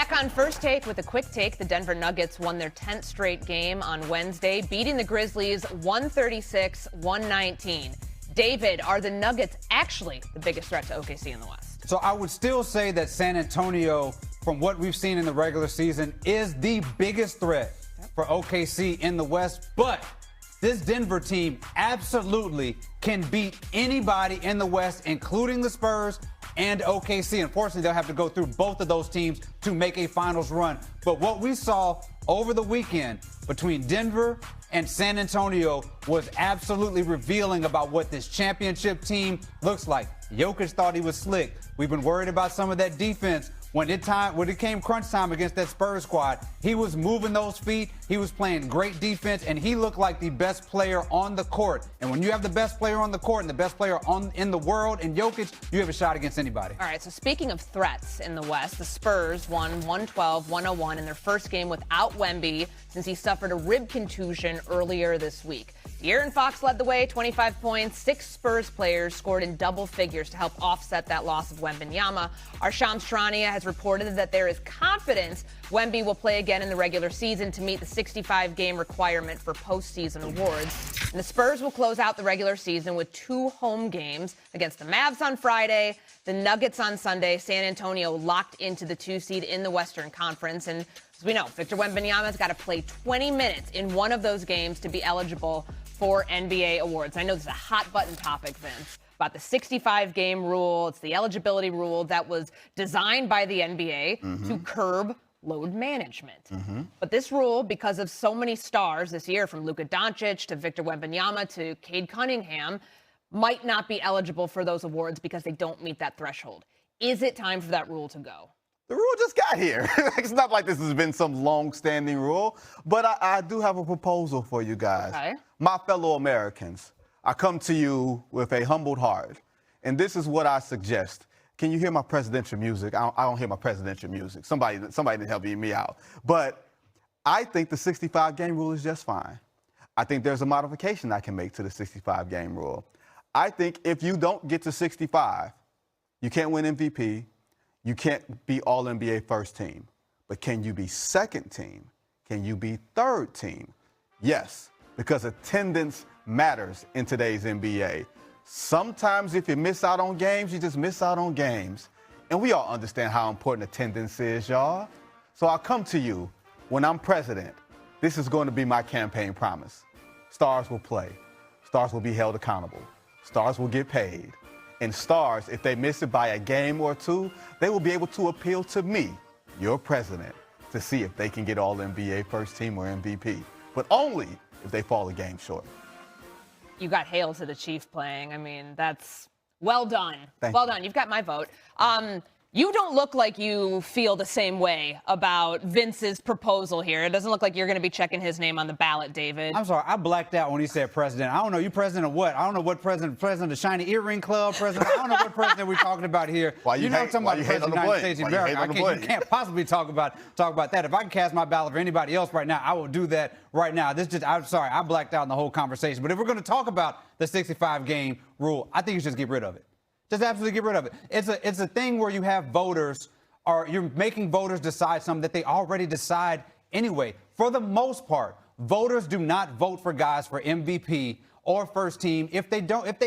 Back on First Take with a quick take. The Denver Nuggets won their 10th straight game on Wednesday, beating the Grizzlies 136-119. David, are the Nuggets actually the biggest threat to OKC in the West? So I would still say that San Antonio, from what we've seen in the regular season, is the biggest threat for OKC in the West. But this Denver team absolutely can beat anybody in the West, including the Spurs and OKC. Unfortunately, they'll have to go through both of those teams to make a finals run. But what we saw over the weekend between Denver and San Antonio was absolutely revealing about what this championship team looks like. Jokic thought he was slick. We've been worried about some of that defense. When it came crunch time against that Spurs squad, he was moving those feet. He was playing great defense, and he looked like the best player on the court. And when you have the best player on the court and the best player in the world in Jokic, you have a shot against anybody. All right, so speaking of threats in the West, the Spurs won 112-101 in their first game without Wemby since he suffered a rib contusion earlier this week. De'Aaron Fox led the way, 25 points. 6 Spurs players scored in double figures to help offset that loss of Wembanyama. Our Shams Charania has reported that there is confidence Wemby will play again in the regular season to meet the 65-game requirement for postseason awards. And the Spurs will close out the regular season with 2 home games against the Mavs on Friday, the Nuggets on Sunday. San Antonio locked into the 2 seed in the Western Conference. And as we know, Victor Wembanyama's got to play 20 minutes in one of those games to be eligible for NBA awards. I know this is a hot-button topic, Vince, about the 65-game rule. It's the eligibility rule that was designed by the NBA to curb load management. But this rule, because of so many stars this year, from Luka Doncic to Victor Wembanyama to Cade Cunningham, might not be eligible for those awards because they don't meet that threshold. Is it time for that rule to go? The rule just got here. It's not like this has been some long-standing rule, but I do have a proposal for you guys. Okay. My fellow Americans, I come to you with a humbled heart, and this is what I suggest. Can you hear my presidential music? I don't hear my presidential music. Somebody didn't help me out. But I think the 65-game rule is just fine. I think there's a modification I can make to the 65-game rule. I think if you don't get to 65, you can't win MVP. You can't be All-NBA first team, but can you be second team? Can you be third team? Yes, because attendance matters in today's NBA. Sometimes if you miss out on games, you just miss out on games. And we all understand how important attendance is, y'all. So I'll come to you when I'm president. This is going to be my campaign promise. Stars will play. Stars will be held accountable. Stars will get paid. And stars, if they miss it by a game or 2, they will be able to appeal to me, your president, to see if they can get All-NBA first team or MVP. But only if they fall a game short. You got Hail to the Chief playing. I mean, that's well done. Thank well you. done. You've got my vote. You don't look like you feel the same way about Vince's proposal here. It doesn't look like you're going to be checking his name on the ballot, David. I'm sorry, I blacked out when he said president. I don't know, you president of what? I don't know what president of the Shiny Earring Club, president. I don't know what president we're talking about here. Why you know hate- talking why about you the hate on president the of the United blade? States of Why you America. hate on the You blade? can't possibly talk about that. If I can cast my ballot for anybody else right now, I will do that right now. I'm sorry, I blacked out in the whole conversation. But if we're going to talk about the 65-game rule, I think you should just get rid of it. Just absolutely get rid of it. It's a thing where you have voters, or you're making voters decide something that they already decide anyway. For the most part, voters do not vote for guys for MVP or first team if they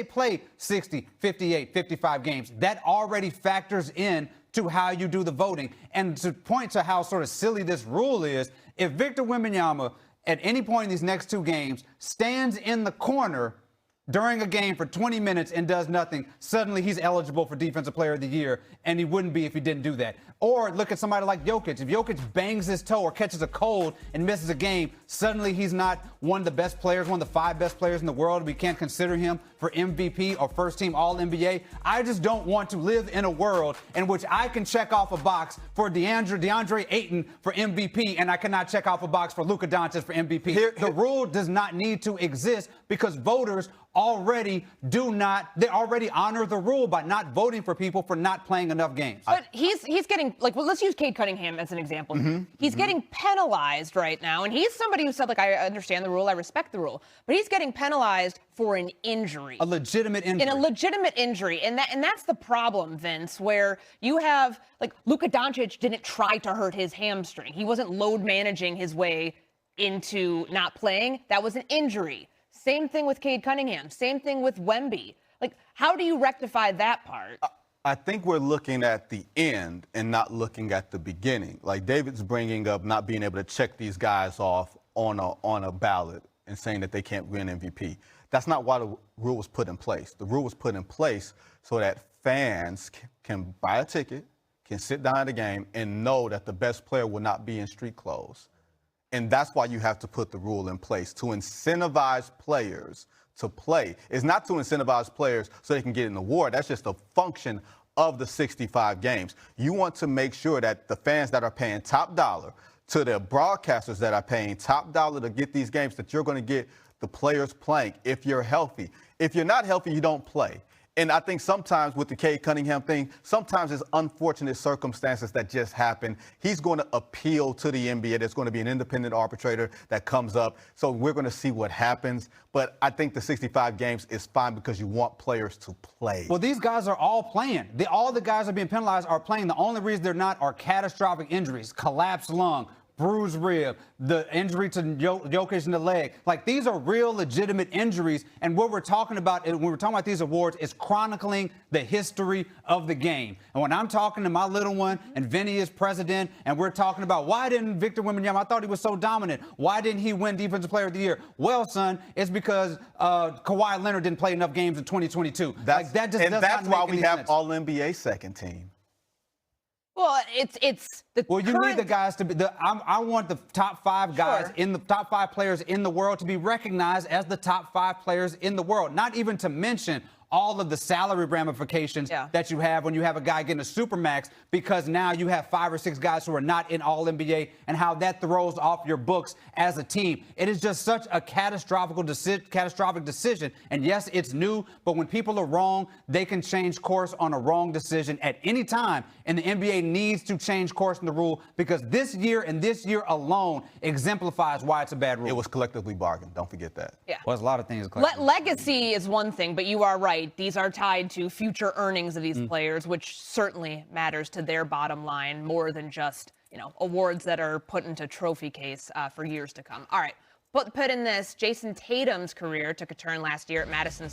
play 60, 58, 55 games. That already factors in to how you do the voting. And to point to how sort of silly this rule is, if Victor Wembanyama at any point in these next 2 games stands in the corner during a game for 20 minutes and does nothing, suddenly he's eligible for Defensive Player of the Year, and he wouldn't be if he didn't do that. Or look at somebody like Jokic. If Jokic bangs his toe or catches a cold and misses a game, suddenly he's not one of the best players, one of the 5 best players in the world. We can't consider him for MVP or first team All-NBA. I just don't want to live in a world in which I can check off a box for DeAndre Ayton for MVP, and I cannot check off a box for Luka Doncic for MVP. The rule does not need to exist because voters already they already honor the rule by not voting for people for not playing enough games. But he's getting, like, well, let's use Cade Cunningham as an example. He's getting penalized right now, and he's somebody who said, like, I understand the rule, I respect the rule, but he's getting penalized for an injury. A legitimate injury. In a legitimate injury. And that's the problem, Vince, where you have, like, Luka Doncic didn't try to hurt his hamstring. He wasn't load managing his way into not playing. That was an injury. Same thing with Cade Cunningham. Same thing with Wemby. Like, how do you rectify that part? I think we're looking at the end and not looking at the beginning. Like David's bringing up not being able to check these guys off on a ballot and saying that they can't win MVP. That's not why the rule was put in place. The rule was put in place so that fans can buy a ticket, can sit down at the game, and know that the best player will not be in street clothes. And that's why you have to put the rule in place, to incentivize players to play. It's not to incentivize players so they can get an award. That's just a function of the 65 games. You want to make sure that the fans that are paying top dollar, to the broadcasters that are paying top dollar to get these games, that you're going to get the players playing if you're healthy. If you're not healthy, you don't play. And I think sometimes with the Cade Cunningham thing, sometimes it's unfortunate circumstances that just happen. He's going to appeal to the NBA. There's going to be an independent arbitrator that comes up. So we're going to see what happens. But I think the 65 games is fine because you want players to play. Well, these guys are all playing. All the guys that are being penalized are playing. The only reason they're not are catastrophic injuries, collapsed lung, bruised rib, the injury to Jokic in the leg. Like, these are real legitimate injuries. And what we're talking about when we're talking about these awards is chronicling the history of the game. And when I'm talking to my little one and Vinny is president and we're talking about why didn't Victor Wembanyama, I thought he was so dominant. Why didn't he win Defensive Player of the Year? Well, son, it's because Kawhi Leonard didn't play enough games in 2022. That's why we have sense. All-NBA second team. Well, it's the Well, you current... need the guys to be I want the top 5 guys in the top 5 players in the world to be recognized as the top 5 players in the world. Not even to mention all of the salary ramifications that you have when you have a guy getting a supermax, because now you have 5 or 6 guys who are not in All-NBA, and how that throws off your books as a team. It is just such a catastrophic decision. And yes, it's new, but when people are wrong, they can change course on a wrong decision at any time. And the NBA needs to change course in the rule, because this year and this year alone exemplifies why it's a bad rule. It was collectively bargained. Don't forget that. Yeah. Well, there's a lot of things. Legacy is one thing, but you are right. These are tied to future earnings of these players, which certainly matters to their bottom line more than just, awards that are put into trophy case for years to come. All right. Put in this, Jason Tatum's career took a turn last year at Madison